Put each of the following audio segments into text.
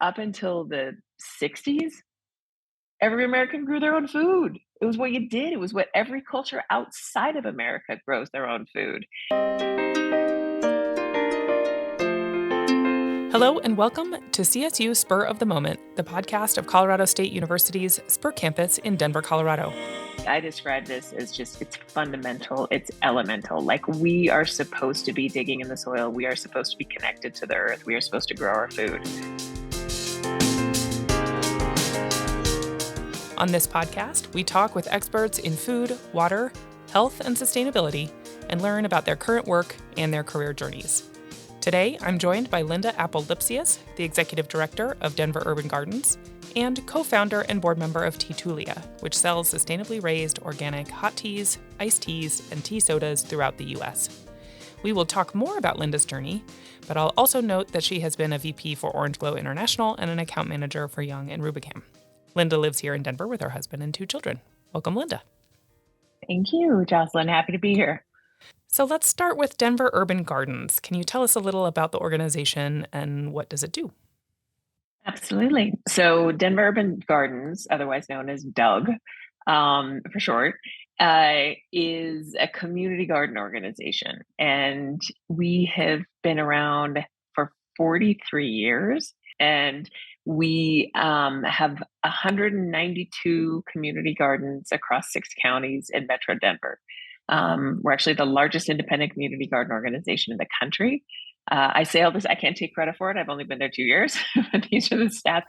up until the 60s, every American grew their own food. It was what you did. It was what every culture outside of America grows their own food. Hello and welcome to CSU Spur of the Moment, the podcast of Colorado State University's Spur campus in Denver, Colorado. I describe this as it's fundamental, it's elemental. Like, we are supposed to be digging in the soil. We are supposed to be connected to the earth. We are supposed to grow our food. On this podcast, we talk with experts in food, water, health, and sustainability, and learn about their current work and their career journeys. Today, I'm joined by Linda Appel Lipsius, the Executive Director of Denver Urban Gardens, and co-founder and board member of Teatulia, which sells sustainably raised organic hot teas, iced teas, and tea sodas throughout the U.S. We will talk more about Linda's journey, but I'll also note that she has been a VP for Orange Glow International and an account manager for Young and Rubicam. Linda lives here in Denver with her husband and 2 children. Welcome, Linda. Thank you, Jocelyn. Happy to be here. So let's start with Denver Urban Gardens. Can you tell us a little about the organization and what does it do? Absolutely. So Denver Urban Gardens, otherwise known as DUG for short, is a community garden organization. And we have been around for 43 years. And we have 192 community gardens across 6 counties in Metro Denver. We're actually the largest independent community garden organization in the country. I say all this, I can't take credit for it. I've only been there 2 years, but these are the stats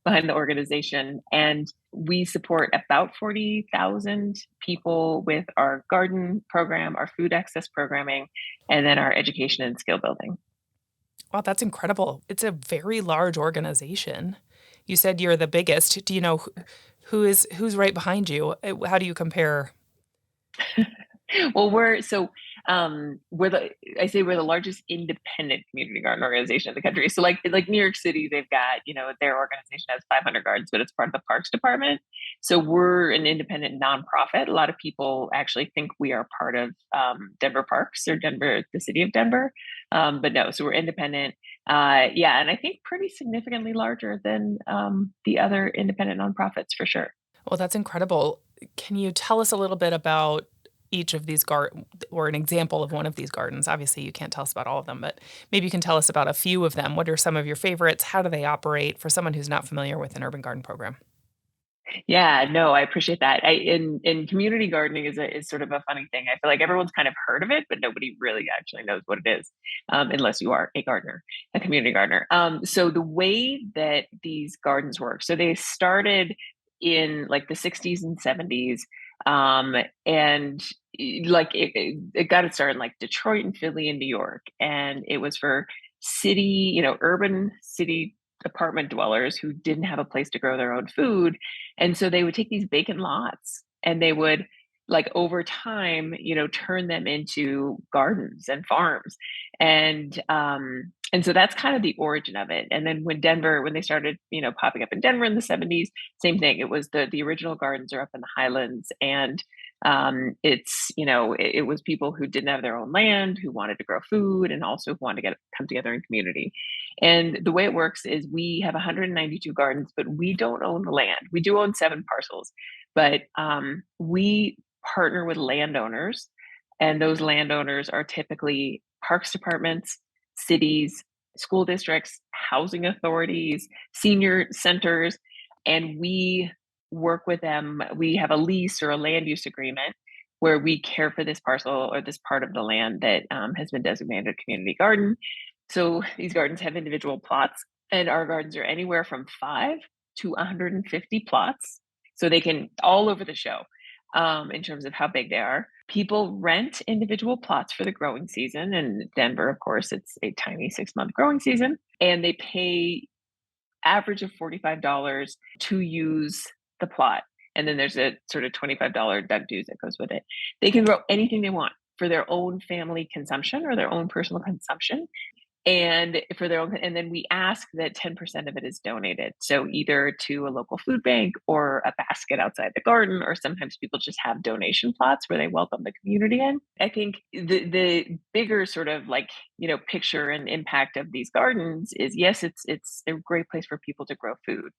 behind the organization. And we support about 40,000 people with our garden program, our food access programming, and then our education and skill building. Wow, that's incredible. It's a very large organization. You said you're the biggest. Do you know who's right behind you? How do you compare? Well, we're the largest independent community garden organization in the country. So like New York City, they've got, their organization has 500 gardens, but it's part of the Parks Department. So we're an independent nonprofit. A lot of people actually think we are part of Denver Parks or the city of Denver. But no, so we're independent. And I think pretty significantly larger than the other independent nonprofits for sure. Well, that's incredible. Can you tell us a little bit about each of these or an example of one of these gardens? Obviously, you can't tell us about all of them, but maybe you can tell us about a few of them. What are some of your favorites? How do they operate for someone who's not familiar with an urban garden program? Yeah, no, I appreciate that. In community gardening is sort of a funny thing. I feel like everyone's kind of heard of it, but nobody really actually knows what it is, unless you are a community gardener. So the way that these gardens work, so they started in like the 60s and 70s. And like it got its start in like Detroit and Philly and New York. And it was for urban city apartment dwellers who didn't have a place to grow their own food. And so they would take these vacant lots and they would, like, over time, turn them into gardens and farms. And so that's kind of the origin of it. And then when they started, popping up in Denver in the 70s, same thing. It was the original gardens are up in the Highlands. And it was people who didn't have their own land, who wanted to grow food, and also who wanted to come together in community. And the way it works is we have 192 gardens, but we don't own the land. We do own 7 parcels, but we partner with landowners, and those landowners are typically parks departments, cities, school districts, housing authorities, senior centers, and we work with them. We have a lease or a land use agreement where we care for this parcel or this part of the land that has been designated a community garden. So these gardens have individual plots, and our gardens are anywhere from 5 to 150 plots. So they can all over the show in terms of how big they are. People rent individual plots for the growing season. And Denver, of course, it's a tiny 6-month growing season. And they pay average of $45 to use the plot. And then there's a sort of $25 DUG dues that goes with it. They can grow anything they want for their own family consumption or their own personal consumption. and for their own, and then we ask that 10% of it is donated. So either to a local food bank or a basket outside the garden, or sometimes people just have donation plots where they welcome the community in. I think the bigger sort of like, picture and impact of these gardens is, yes, it's a great place for people to grow food.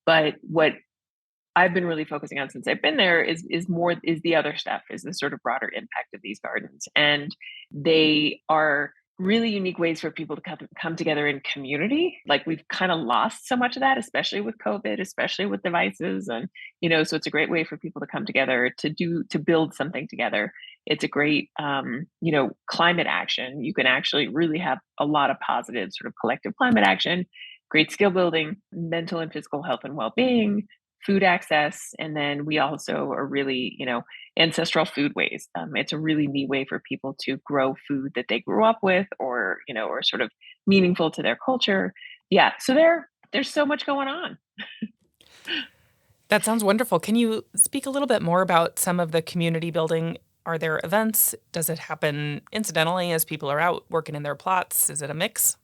But what I've been really focusing on since I've been there is the other stuff, is the sort of broader impact of these gardens. And they are really unique ways for people to come together in community. Like, we've kind of lost so much of that, especially with COVID, especially with devices. And, so it's a great way for people to come together to build something together. It's a great, climate action. You can actually really have a lot of positive sort of collective climate action, great skill building, mental and physical health and well-being, food access. And then we also are really, ancestral foodways. It's a really neat way for people to grow food that they grew up with, or sort of meaningful to their culture. Yeah. So there's so much going on. That sounds wonderful. Can you speak a little bit more about some of the community building? Are there events? Does it happen incidentally as people are out working in their plots? Is it a mix?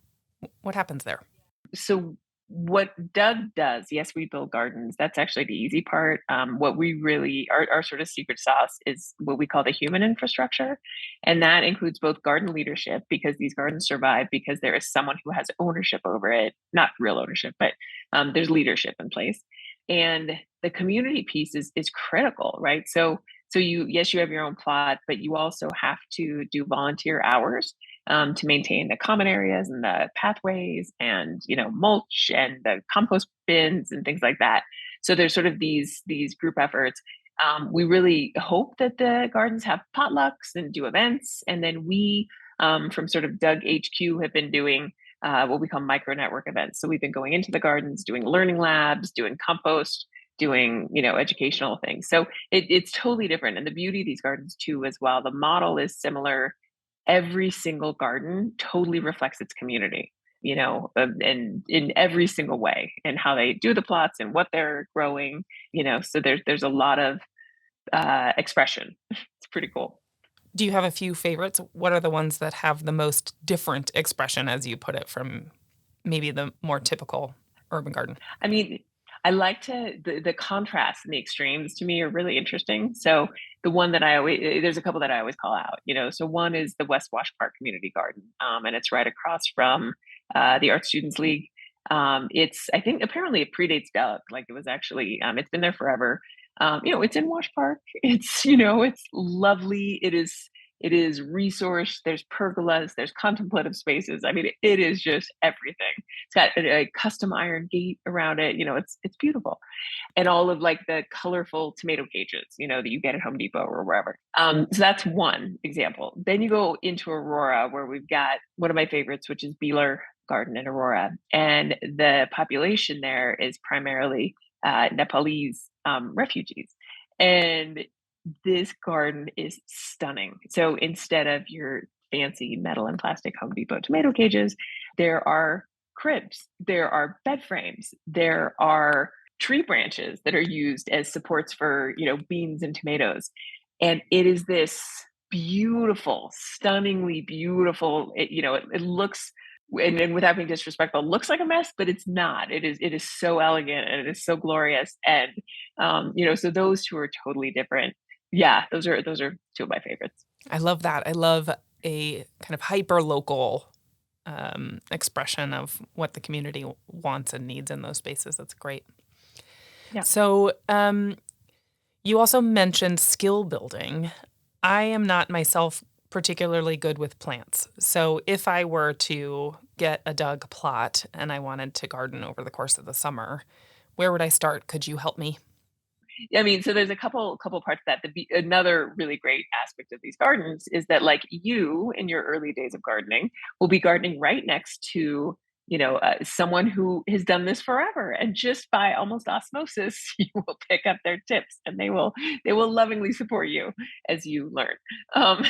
What happens there? So what Doug does, yes, we build gardens. That's actually the easy part. What we really, our sort of secret sauce is what we call the human infrastructure. And that includes both garden leadership, because these gardens survive because there is someone who has ownership over it, not real ownership, but there's leadership in place. And the community piece is critical, right? So you have your own plot, but you also have to do volunteer hours to maintain the common areas and the pathways, and mulch and the compost bins and things like that. So there's sort of these group efforts. We really hope that the gardens have potlucks and do events, and then we, from sort of Doug HQ, have been doing what we call micro network events. So we've been going into the gardens, doing learning labs, doing compost, doing educational things. So it's totally different. And the beauty of these gardens too, as well, the model is similar. Every single garden totally reflects its community, and in every single way, and how they do the plots and what they're growing, so there's a lot of expression. It's pretty cool. Do you have a few favorites? What are the ones that have the most different expression, as you put it, from maybe the more typical urban garden? I mean, I like the contrast and the extremes to me are really interesting. So the one that there's a couple that I always call out, so one is the West Wash Park Community Garden. And it's right across from the Art Students League. I think apparently it predates Doug. Like, it was actually, it's been there forever. It's in Wash Park. It's lovely. It is resource. There's pergolas. There's contemplative spaces. I mean, it is just everything. It's got a custom iron gate around it. It's beautiful, and all of like the colorful tomato cages, that you get at Home Depot or wherever. So that's one example. Then you go into Aurora, where we've got one of my favorites, which is Beeler Garden in Aurora, and the population there is primarily Nepalese refugees, and this garden is stunning. So instead of your fancy metal and plastic Home Depot tomato cages, there are cribs, there are bed frames, there are tree branches that are used as supports for, beans and tomatoes. And it is this beautiful, stunningly beautiful, it looks, and without being disrespectful, it looks like a mess, but it's not. It is so elegant, and it is so glorious. And so those two are totally different. Yeah, those are two of my favorites. I love that. I love a kind of hyper local expression of what the community wants and needs in those spaces. That's great. Yeah. So you also mentioned skill building. I am not myself particularly good with plants. So if I were to get a Doug plot and I wanted to garden over the course of the summer, where would I start? Could you help me? I mean, so there's a couple parts of that. Another really great aspect of these gardens is that, like, you in your early days of gardening will be gardening right next to, someone who has done this forever, and just by almost osmosis, you will pick up their tips, and they will lovingly support you as you learn. Um,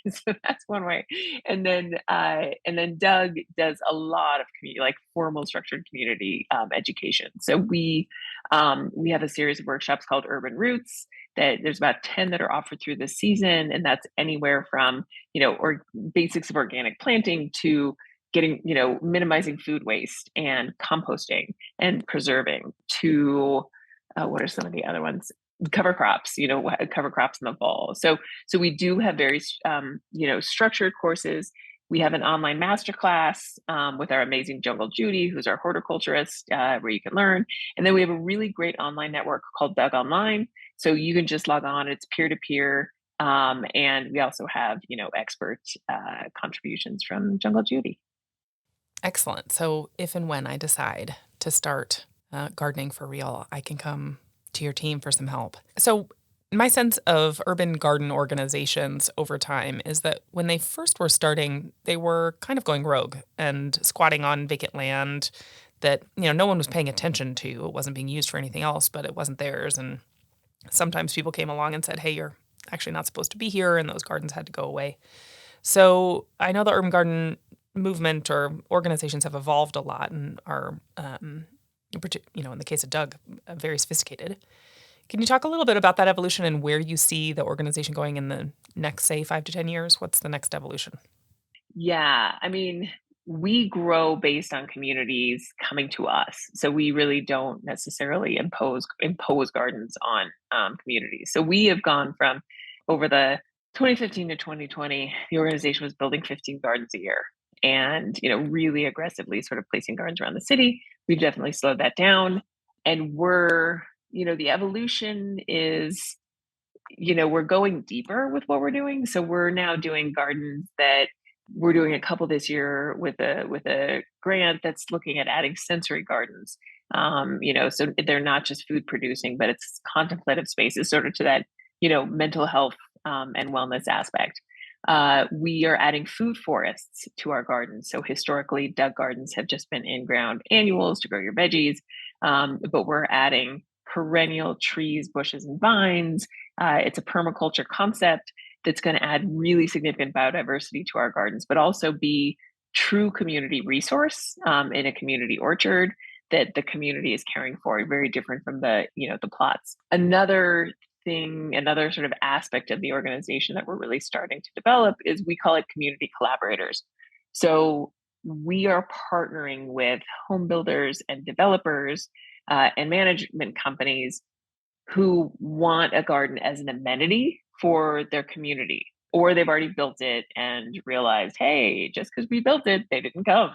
so that's one way. And then Doug does a lot of community, like formal structured community education. So we have a series of workshops called Urban Roots, that there's about 10 that are offered through this season. And that's anywhere from, or basics of organic planting to getting, minimizing food waste and composting and preserving to what are some of the other ones? Cover crops, cover crops in the fall. So we do have very, structured courses. We have an online masterclass with our amazing Jungle Judy, who's our horticulturist, where you can learn. And then we have a really great online network called Doug Online. So you can just log on. It's peer to peer. And we also have, expert contributions from Jungle Judy. Excellent. So if and when I decide to start gardening for real, I can come to your team for some help. So my sense of urban garden organizations over time is that when they first were starting, they were kind of going rogue and squatting on vacant land that, no one was paying attention to. It wasn't being used for anything else, but it wasn't theirs. And sometimes people came along and said, hey, you're actually not supposed to be here, and those gardens had to go away. So I know the urban garden movement or organizations have evolved a lot and are, in the case of Doug, very sophisticated. Can you talk a little bit about that evolution and where you see the organization going in the next, say, 5 to 10 years? What's the next evolution? Yeah, I mean, we grow based on communities coming to us. So we really don't necessarily impose gardens on communities. So we have gone from over the 2015 to 2020, the organization was building 15 gardens a year and, really aggressively sort of placing gardens around the city. We've definitely slowed that down. And the evolution is, we're going deeper with what we're doing. So we're now doing gardens that we're doing a couple this year with a grant that's looking at adding sensory gardens. So they're not just food producing, but it's contemplative spaces, sort of to that, mental health and wellness aspect. We are adding food forests to our gardens. So historically, Doug Gardens have just been in-ground annuals to grow your veggies, but we're adding perennial trees, bushes, and vines. It's a permaculture concept that's going to add really significant biodiversity to our gardens, but also be true community resource in a community orchard that the community is caring for, very different from the plots. Another sort of aspect of the organization that we're really starting to develop is we call it community collaborators. So we are partnering with home builders and developers and management companies who want a garden as an amenity for their community, or they've already built it and realized, hey, just because we built it, they didn't come.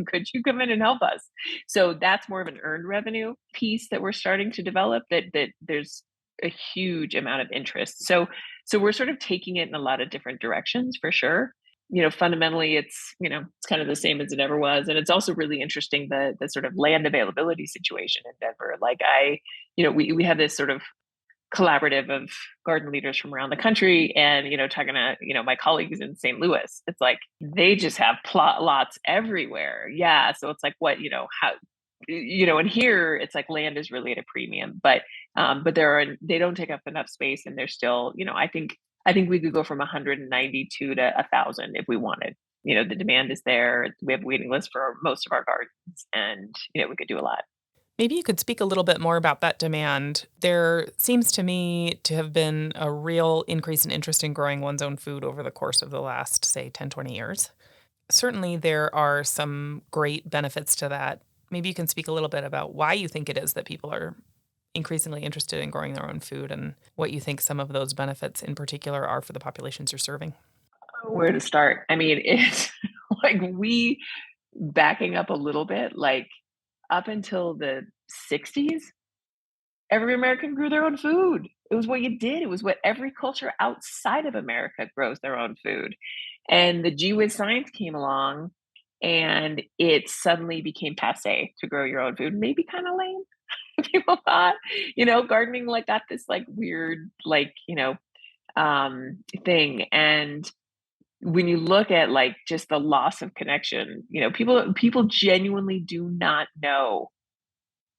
Could you come in and help us? So that's more of an earned revenue piece that we're starting to develop, that there's a huge amount of interest. So we're sort of taking it in a lot of different directions for sure. Fundamentally, it's kind of the same as it ever was. And it's also really interesting, the sort of land availability situation in Denver. Like we have this sort of collaborative of garden leaders from around the country, and talking to my colleagues in St. Louis, it's like they just have plot lots everywhere. Yeah, so it's like what how and here it's like land is really at a premium, but they don't take up enough space, and they're still I think we could go from 192 to 1,000 if we wanted. The demand is there. We have a waiting list for most of our gardens, and we could do a lot. Maybe you could speak a little bit more about that demand. There seems to me to have been a real increase in interest in growing one's own food over the course of the last, say, 10, 20 years. Certainly, there are some great benefits to that. Maybe you can speak a little bit about why you think it is that people are increasingly interested in growing their own food and what you think some of those benefits in particular are for the populations you're serving. Where to start? I mean, it's like we backing up a little bit, like up until the 60s, every American grew their own food. It was what you did. It was what every culture outside of America grows their own food. And the gee whiz science came along, and it suddenly became passe to grow your own food. Maybe kind of lame. People thought, gardening like got this like weird, like, thing. And when you look at like just the loss of connection, people genuinely do not know.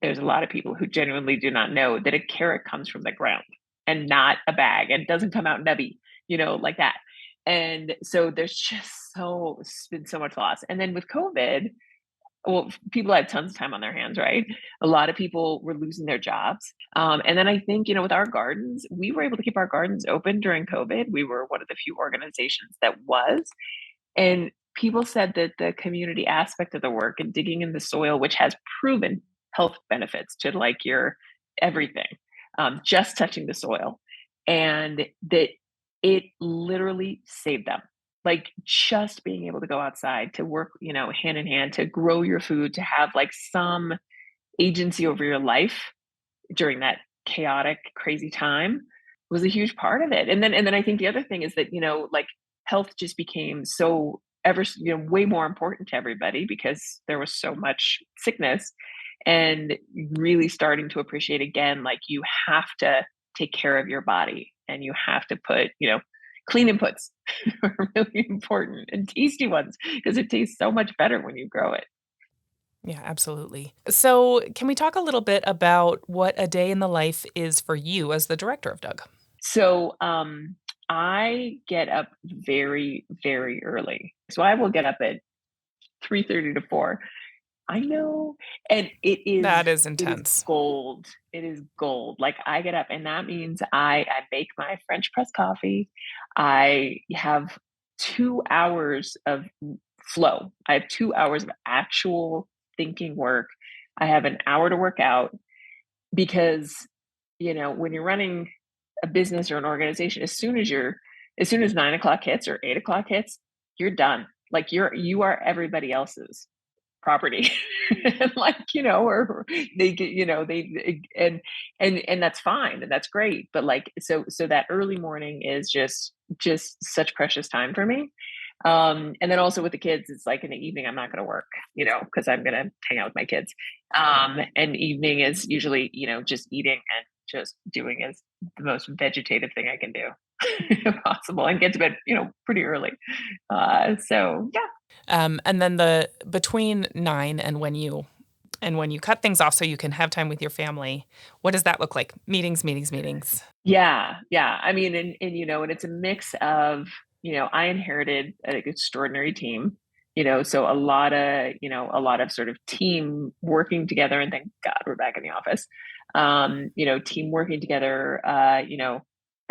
There's a lot of people who genuinely do not know that a carrot comes from the ground and not a bag, and doesn't come out nubby, like that. And so there's just it's been so much loss. And then with COVID, well, people had tons of time on their hands, right? A lot of people were losing their jobs. And then I think, with our gardens, we were able to keep our gardens open during COVID. We were one of the few organizations that was. And people said that the community aspect of the work and digging in the soil, which has proven health benefits to like your everything, just touching the soil, and that it literally saved them. Like just being able to go outside to work, hand in hand to grow your food, to have like some agency over your life during that chaotic, crazy time was a huge part of it. And then I think the other thing is that, like health just became so way more important to everybody because there was so much sickness, and really starting to appreciate again, like you have to take care of your body and you have to put, clean inputs are really important, and tasty ones because it tastes so much better when you grow it. Yeah, absolutely. So, can we talk a little bit about what a day in the life is for you as the director of Doug? So, I get up very, very early. So I will get up at 3:30 to 4. I know, and That is it is intense. gold. It is gold. Like, I get up, and that means I make my French press coffee. I have 2 hours of flow. I have 2 hours of actual thinking work. I have an hour to work out because, when you're running a business or an organization, as soon as 9 o'clock hits or 8 o'clock hits, you're done. Like, you are everybody else's property. And like, or they get, and that's fine and that's great. But like, so that early morning is just such precious time for me. And then also with the kids, it's like in the evening, I'm not going to work, because I'm going to hang out with my kids. And evening is usually, just eating and just doing is the most vegetative thing I can do if possible, and get to bed, pretty early. So yeah. And then the between 9 and when you cut things off so you can have time with your family, what does that look like? Meetings, meetings, meetings. Yeah, yeah. I mean, and it's a mix of, I inherited an extraordinary team, so a lot of sort of team working together, and thank God we're back in the office. Team working together,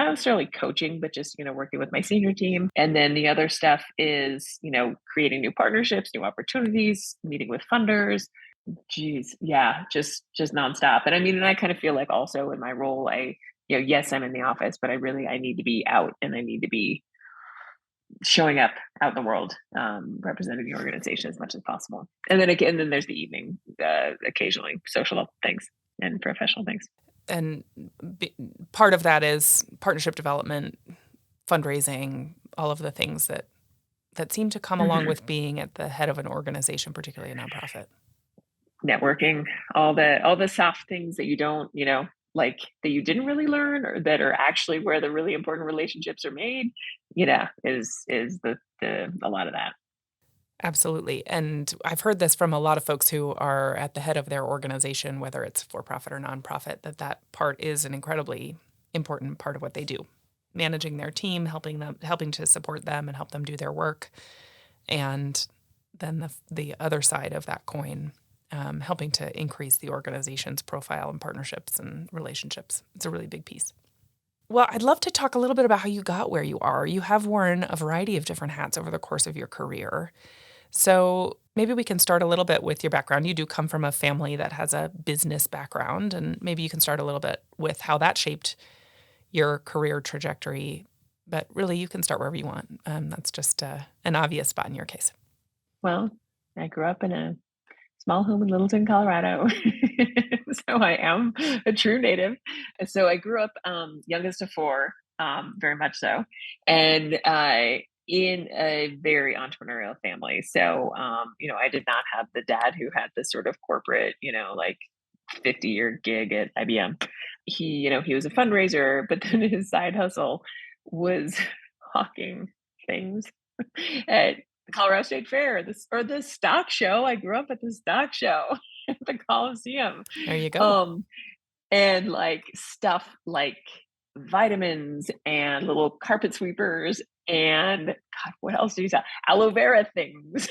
not necessarily coaching, but just, working with my senior team. And then the other stuff is, creating new partnerships, new opportunities, meeting with funders. Geez, yeah, just nonstop. And I mean, and I kind of feel like also in my role, yes, I'm in the office, but I need to be out and I need to be showing up out in the world, representing the organization as much as possible. And then again, then there's the evening, occasionally social things and professional things. And b part of that is partnership development, fundraising, all of the things that seem to come along Mhm. with being at the head of an organization, particularly a nonprofit. Networking, all the soft things that you don't, like that you didn't really learn, or that are actually where the really important relationships are made, is the a lot of that. Absolutely, and I've heard this from a lot of folks who are at the head of their organization, whether it's for profit or nonprofit, that that part is an incredibly important part of what they do. Managing their team, helping to support them and help them do their work, and then the other side of that coin, helping to increase the organization's profile and partnerships and relationships. It's a really big piece. Well, I'd love to talk a little bit about how you got where you are. You have worn a variety of different hats over the course of your career. So maybe we can start a little bit with your background. You do come from a family that has a business background, and maybe you can start a little bit with how that shaped your career trajectory. But really, you can start wherever you want. That's just an obvious spot in your case. Well, I grew up in a small home in Littleton, Colorado. So I am a true native. And so I grew up, youngest of four, very much so, and in a very entrepreneurial family. So, I did not have the dad who had this sort of corporate, like 50-year gig at IBM. He was a fundraiser, but then his side hustle was hawking things at the Colorado State Fair, the stock show. I grew up at the stock show at the Coliseum. There you go. Um, and like stuff like vitamins and little carpet sweepers and God, what else did you sell? Aloe vera things.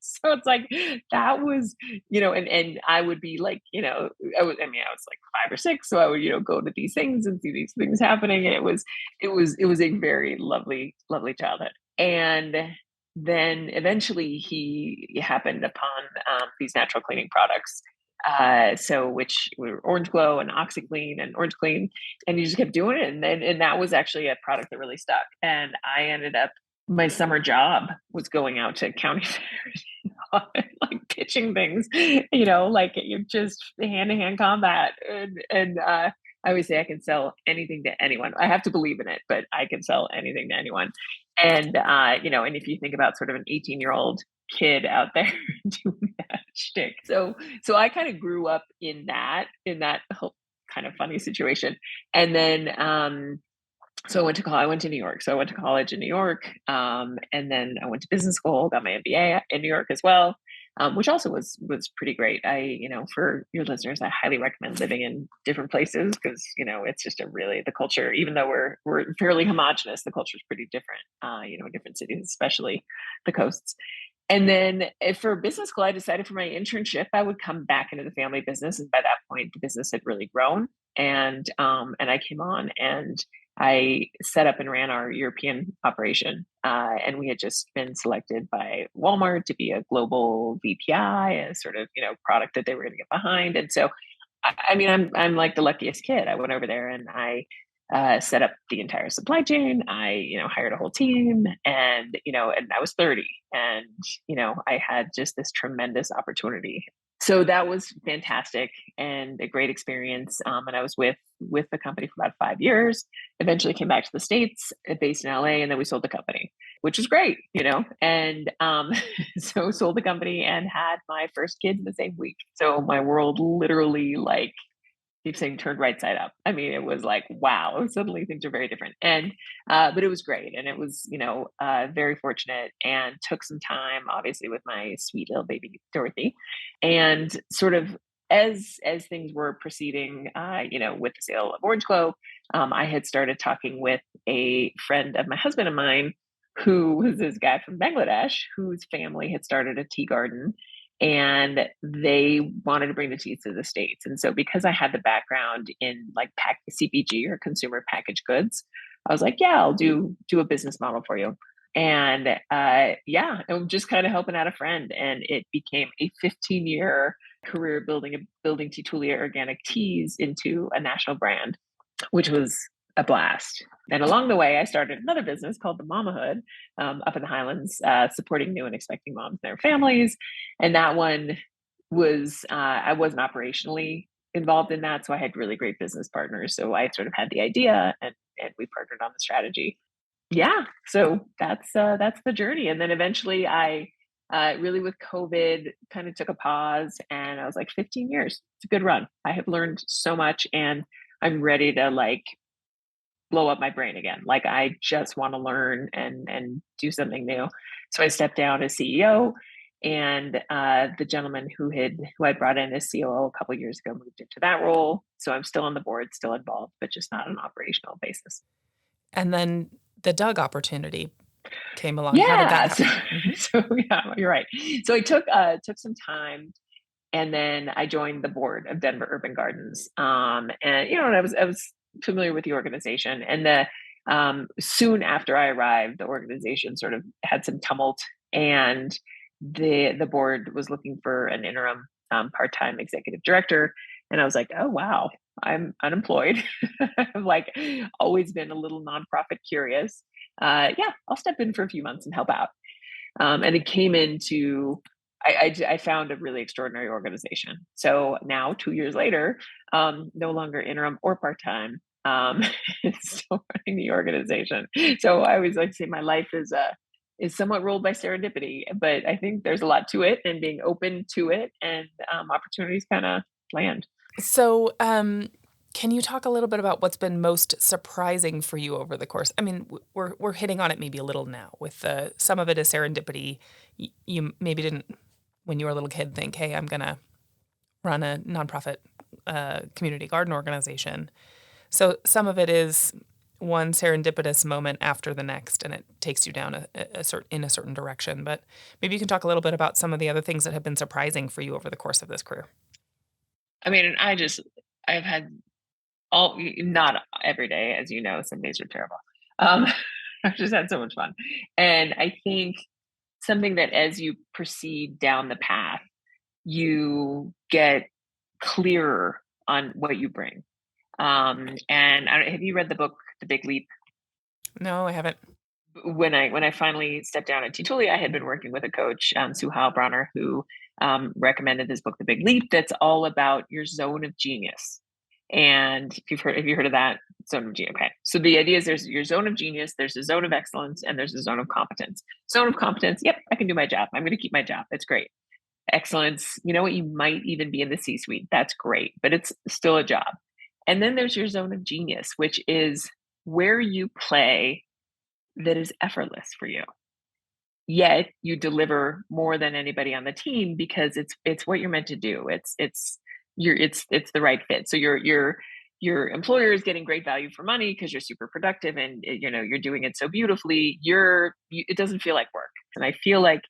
So it's like that was, and I would be like, I was like 5 or 6, so I would, go to these things and see these things happening, and it was a very lovely, lovely childhood. And then eventually he happened upon these natural cleaning products. So which were Orange Glow and OxyClean and Orange Clean, and he just kept doing it, and that was actually a product that really stuck. And I ended up my summer job was going out to county fairs, like pitching things, like you're just hand to hand combat, and I always say I can sell anything to anyone. I have to believe in it, but I can sell anything to anyone. And and if you think about sort of an 18-year-old kid out there doing that shtick. So I kind of grew up in that whole kind of funny situation. And then so I went to New York. So I went to college in New York, and then I went to business school, got my MBA in New York as well, which also was pretty great. For your listeners, I highly recommend living in different places because it's just a really the culture. Even though we're fairly homogenous, the culture is pretty different. Different cities, especially the coasts. And then for business school, I decided for my internship, I would come back into the family business. And by that point, the business had really grown. And I came on and I set up and ran our European operation. And we had just been selected by Walmart to be a global VPI, a sort of, product that they were going to get behind. And so, I mean, I'm like the luckiest kid. I went over there and I set up the entire supply chain. I, hired a whole team, and I was 30, and I had just this tremendous opportunity. So that was fantastic and a great experience. And I was with the company for about 5 years. Eventually, came back to the States, based in LA, and then we sold the company, which was great, And so sold the company and had my first kids in the same week. So my world literally keep saying turned right side up. I mean, it was like, wow, suddenly things are very different. And, but it was great. And it was, very fortunate and took some time, obviously, with my sweet little baby, Dorothy. And sort of as things were proceeding, with the sale of Orange Glow, I had started talking with a friend of my husband and mine, who was this guy from Bangladesh, whose family had started a tea garden and they wanted to bring the teas to the States. And so because I had the background in CPG or consumer packaged goods, I was like, yeah, I'll do a business model for you. And I'm just kind of helping out a friend. And it became a 15-year career building Teatulia organic teas into a national brand, which was a blast. And along the way, I started another business called the Mamahood, up in the Highlands, supporting new and expecting moms and their families. And that one was, I wasn't operationally involved in that. So I had really great business partners. So I sort of had the idea, and we partnered on the strategy. Yeah. So that's the journey. And then eventually really with COVID kind of took a pause, and I was like, 15 years, it's a good run. I have learned so much, and I'm ready to blow up my brain again. Like I just want to learn and do something new. So I stepped down as CEO, and the gentleman who I brought in as COO a couple of years ago moved into that role. So I'm still on the board, still involved, but just not on an operational basis. And then the Doug opportunity came along. How did that Yeah. So, happen? Mhm. so yeah, you're right. So I took some time, and then I joined the board of Denver Urban Gardens. And I was familiar with the organization, and soon after I arrived, the organization sort of had some tumult, and the board was looking for an interim part-time executive director, and I was like, oh wow, I'm unemployed. I've always been a little nonprofit curious. Yeah, I'll step in for a few months and help out. And it came into I found a really extraordinary organization. So now, 2 years later, no longer interim or part time, still running the organization. So I always like to say my life is somewhat ruled by serendipity, but I think there's a lot to it, and being open to it, and opportunities kind of land. So, can you talk a little bit about what's been most surprising for you over the course? I mean, we're hitting on it maybe a little now with some of it is serendipity. You maybe didn't, when you were a little kid, think, "Hey, I'm gonna run a nonprofit community garden organization." So some of it is one serendipitous moment after the next, and it takes you down in a certain direction. But maybe you can talk a little bit about some of the other things that have been surprising for you over the course of this career. I mean, and I've had not every day, as you know, some days are terrible. Um, I've just had so much fun. And I think something that as you proceed down the path, you get clearer on what you bring. And have you read the book The Big Leap? No, I haven't. When I finally stepped down at Teatulia, I had been working with a coach, Suhal Bronner, who recommended this book, The Big Leap, that's all about your zone of genius. And if you heard of that zone of genius, okay. So the idea is there's your zone of genius, there's a zone of excellence, and there's a zone of competence. Zone of competence, yep, I can do my job. I'm going to keep my job. That's great. Excellence, you know what? You might even be in the C-suite. That's great, but it's still a job. And then there's your zone of genius, which is where you play that is effortless for you. Yet you deliver more than anybody on the team because it's what you're meant to do. It's the right fit. So your employer is getting great value for money because you're super productive and you're doing it so beautifully. It doesn't feel like work. And I feel like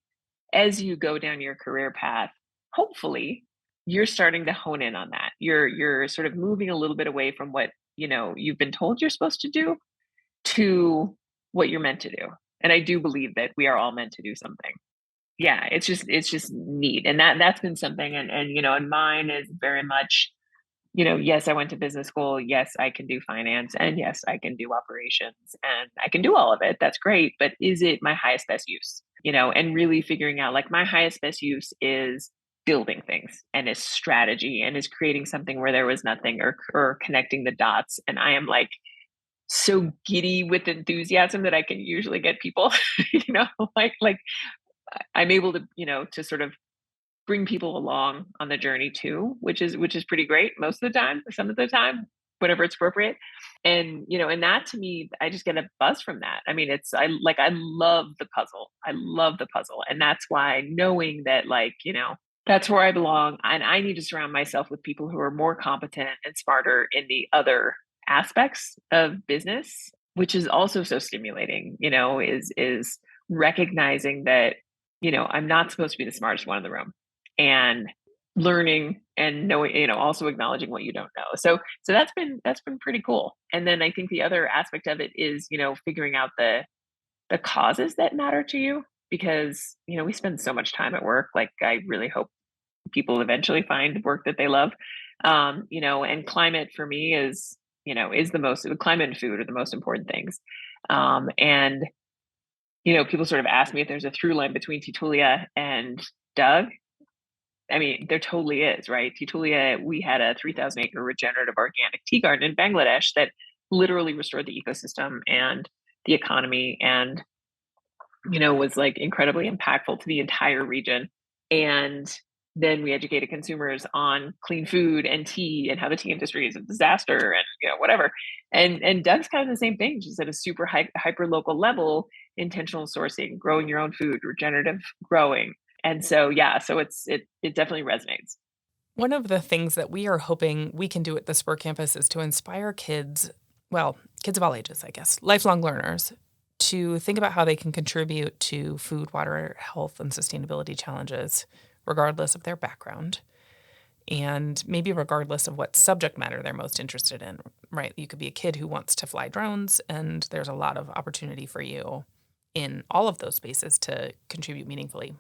as you go down your career path, hopefully you're starting to hone in on that. You're sort of moving a little bit away from what you've been told you're supposed to do to what you're meant to do. And I do believe that we are all meant to do something. Yeah, it's just neat. And that's been something and mine is very much, yes, I went to business school. Yes, I can do finance and yes, I can do operations and I can do all of it. That's great, but is it my highest best use? And really figuring out like my highest best use is building things and is strategy and is creating something where there was nothing or connecting the dots. And I am like so giddy with enthusiasm that I can usually get people, like I'm able to sort of bring people along on the journey too, which is pretty great most of the time, some of the time, whenever it's appropriate. And that to me, I just get a buzz from that. I mean, I love the puzzle. I love the puzzle. And that's why knowing that that's where I belong. And I need to surround myself with people who are more competent and smarter in the other aspects of business, which is also so stimulating, is recognizing that, I'm not supposed to be the smartest one in the room and learning and knowing, also acknowledging what you don't know. So that's been pretty cool. And then I think the other aspect of it is, figuring out the causes that matter to you because, we spend so much time at work. Like I really hope people eventually find work that they love. And climate for me is climate and food are the most important things. And people sort of ask me if there's a through line between Teatulia and Doug. I mean, there totally is, right? Teatulia, we had a 3,000 acre regenerative organic tea garden in Bangladesh that literally restored the ecosystem and the economy and, was like incredibly impactful to the entire region. And then we educated consumers on clean food and tea and how the tea industry is a disaster and whatever. And Doug's kind of the same thing, just at a super hyper local level, intentional sourcing, growing your own food, regenerative growing. And so yeah, so it definitely resonates. One of the things that we are hoping we can do at the Spur campus is to inspire kids, well, kids of all ages, I guess, lifelong learners, to think about how they can contribute to food, water, health, and sustainability challenges, regardless of their background, and maybe regardless of what subject matter they're most interested in, right? You could be a kid who wants to fly drones, and there's a lot of opportunity for you in all of those spaces to contribute meaningfully.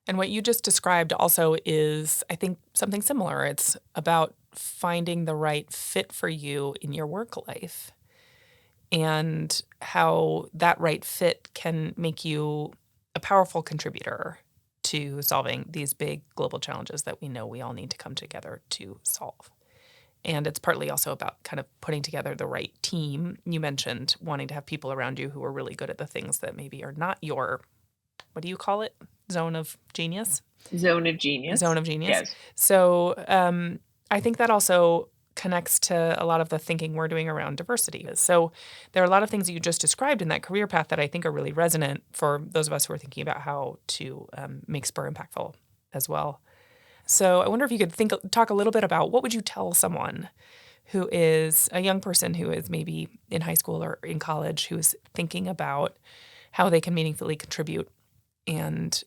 And what you just described also is, I think, something similar. It's about finding the right fit for you in your work life and how that right fit can make you a powerful contributor to solving these big global challenges that we know we all need to come together to solve. And it's partly also about kind of putting together the right team. You mentioned wanting to have people around you who are really good at the things that maybe are not your, what do you call it? Zone of genius? Zone of genius. Zone of genius. Yes. So I think that also connects to a lot of the thinking we're doing around diversity. So there are a lot of things that you just described in that career path that I think are really resonant for those of us who are thinking about how to make Spur impactful as well. So I wonder if you could talk a little bit about what would you tell someone who is a young person who is maybe in high school or in college who is thinking about how they can meaningfully contribute and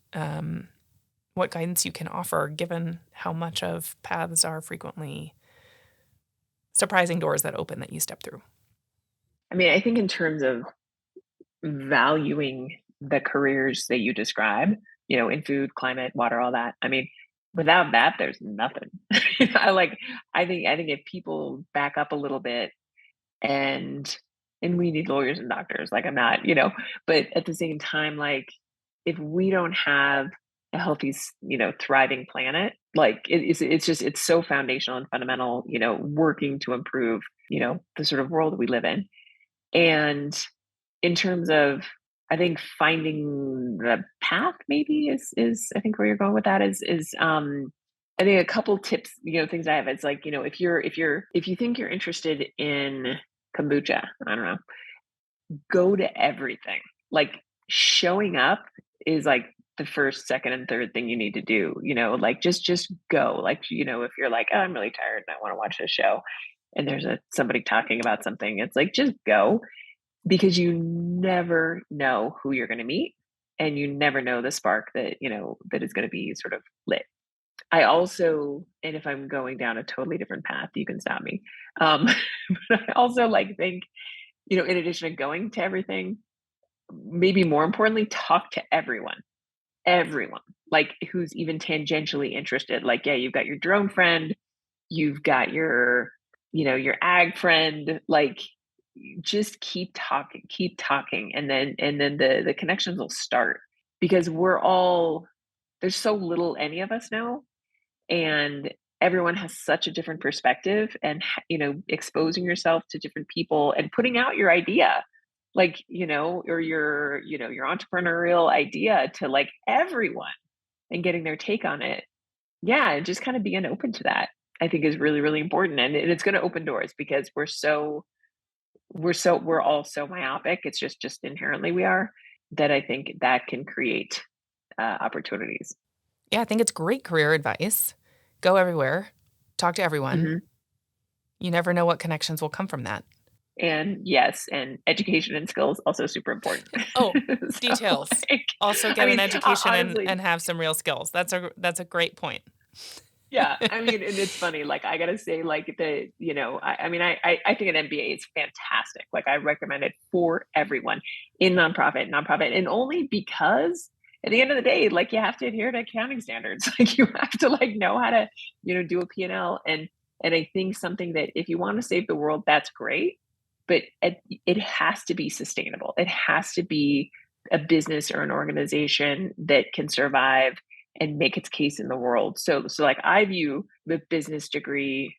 what guidance you can offer given how much of paths are frequently surprising doors that open that you step through. I mean, I think in terms of valuing the careers that you describe, in food, climate, water, all that. I mean, without that, there's nothing. I like, I think if people back up a little bit and we need lawyers and doctors, like I'm not, but at the same time, like if we don't have a healthy, thriving planet, like it's so foundational and fundamental, working to improve, the sort of world that we live in. And in terms of, I think finding the path maybe is I think where you're going with that is I think a couple tips, things I have. It's like, if you think you're interested in kombucha, I don't know, go to everything. Like showing up is like the first, second, and third thing you need to do, like just go. Like, if you're like, oh, I'm really tired and I want to watch this show and there's somebody talking about something, it's like just go, because you never know who you're going to meet and you never know the spark that, that is going to be sort of lit. I also, and if I'm going down a totally different path, you can stop me. But I also like think, in addition to going to everything, maybe more importantly, talk to everyone, like who's even tangentially interested. Like, yeah, you've got your drone friend, you've got your ag friend, like just keep talking. And then the connections will start, because there's so little any of us know, and everyone has such a different perspective, and exposing yourself to different people and putting out your idea, like, or your entrepreneurial idea to like everyone and getting their take on it. Yeah, and just kind of being open to that, I think, is really, really important, and it's going to open doors, because we're all so myopic. It's just inherently we are, that I think that can create opportunities. Yeah, I think it's great career advice. Go everywhere, talk to everyone. Hmm. You never know what connections will come from that. And yes, and education and skills also super important. Oh, So, details. like, Also I get an mean, education honestly, and have some real skills. That's a great point. yeah. I mean, and it's funny. Like, I gotta say, like I mean, I think an MBA is fantastic. Like, I recommend it for everyone in nonprofit, and only because at the end of the day, like you have to adhere to accounting standards. Like, you have to like know how to, do a P&L, and I think something that if you want to save the world, that's great, but it has to be sustainable. It has to be a business or an organization that can survive and make its case in the world. So like I view the business degree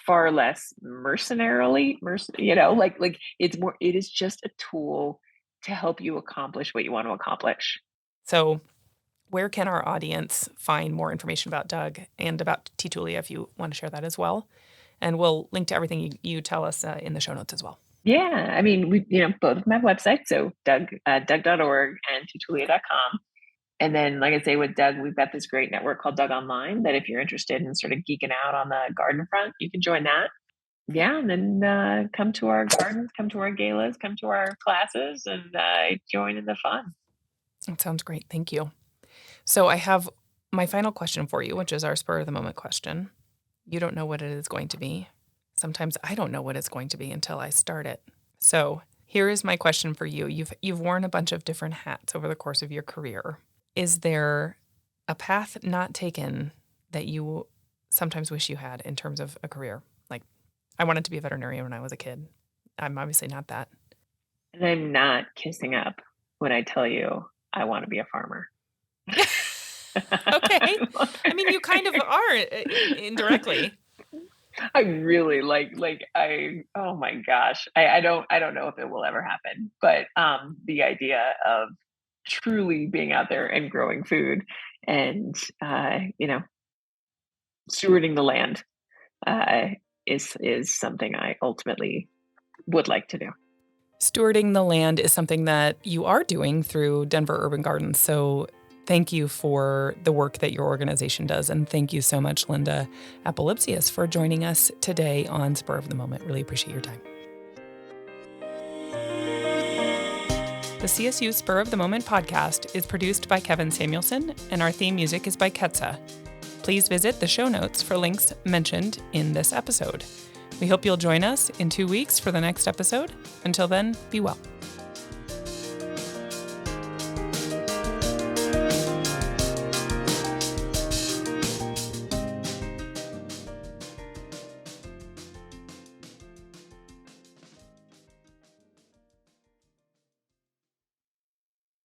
far less mercenarily, like it is just a tool to help you accomplish what you want to accomplish. So, where can our audience find more information about Doug and about Teatulia, if you want to share that as well? And we'll link to everything you tell us in the show notes as well. Yeah, I mean, we both of them have websites, so Doug.org and Teatulia.com. And then, like I say, with Doug, we've got this great network called Doug Online, that if you're interested in sort of geeking out on the garden front, you can join that. Yeah, and then come to our gardens, come to our galas, come to our classes, and join in the fun. That sounds great. Thank you. So I have my final question for you, which is our spur of the moment question. You don't know what it is going to be. Sometimes I don't know what it's going to be until I start it. So here is my question for you. You've worn a bunch of different hats over the course of your career. Is there a path not taken that you sometimes wish you had in terms of a career? Like, I wanted to be a veterinarian when I was a kid. I'm obviously not that. And I'm not kissing up when I tell you I want to be a farmer. Okay. I mean, you kind of are indirectly. I really oh my gosh. I don't know if it will ever happen, but the idea of truly being out there and growing food and stewarding the land is something I ultimately would like to do. Stewarding the land is something that you are doing through Denver Urban Gardens. So thank you for the work that your organization does. And thank you so much, Linda Appel Lipsius, for joining us today on Spur of the Moment. Really appreciate your time. The CSU Spur of the Moment podcast is produced by Kevin Samuelson, and our theme music is by Ketsa. Please visit the show notes for links mentioned in this episode. We hope you'll join us in 2 weeks for the next episode. Until then, be well.